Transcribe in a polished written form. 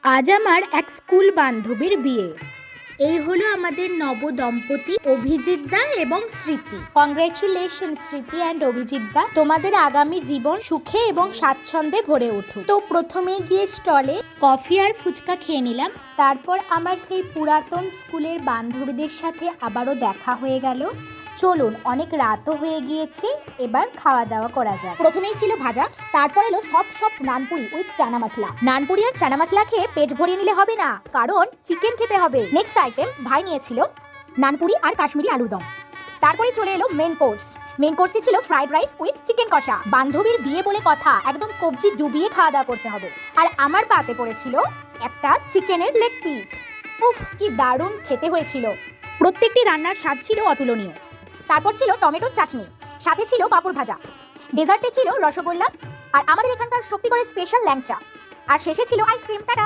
আজ আমার এক স্কুল বান্ধবীর বিয়ে। এই হলো আমাদের নবদম্পতি অভিজিৎ দা এবং স্মৃতি। কংগ্রেচুলেশন স্মৃতি অ্যান্ড অভিজিৎ দা, তোমাদের আগামী জীবন সুখে এবং স্বাচ্ছন্দ্যে ভরে উঠুক। তো প্রথমে গিয়ে স্টলে কফি আর ফুচকা খেয়ে নিলাম। তারপর আমার সেই পুরাতন স্কুলের বান্ধবীদের সাথে আবারও দেখা হয়ে গেল। চলুন, অনেক রাতও হয়ে গিয়েছে, এবার খাওয়া দাওয়া করা যাক। প্রথমেই ছিল ভাজা, তারপর এলো soft nanpuri with chana masala. নানপুরি আর চানা মশলা খেয়ে পেট ভরিয়ে নিলে হবে না, কারণ চিকেন খেতে হবে। নেক্সট আইটেম ভাই নিয়েছিল নানপুরি আর কাশ্মীরি আলুর দম। তারপরে চলে এলো মেন কোর্স। মেন কোর্সে ছিল ফ্রাইড রাইস উইথ চিকেন কষা। বান্ধবীর বিয়ে বলে কথা, একদম কবজি ডুবিয়ে খাওয়া দাওয়া করতে হবে। আর আমার পাতে পড়েছিল একটা চিকেনের লেগ পিস। উফ, কি দারুণ খেতে হয়েছিল। প্রত্যেকটি রান্নার স্বাদ ছিল অতুলনীয়। তারপর ছিল টমেটোর চাটনি, সাথে ছিল পাঁপড় ভাজা, ডেজার্টে ছিল রসগোল্লা, আর আমাদের এখানকার শক্তিগড়ের স্পেশাল ল্যাংচা, আর শেষে ছিল আইসক্রিম। টাটা।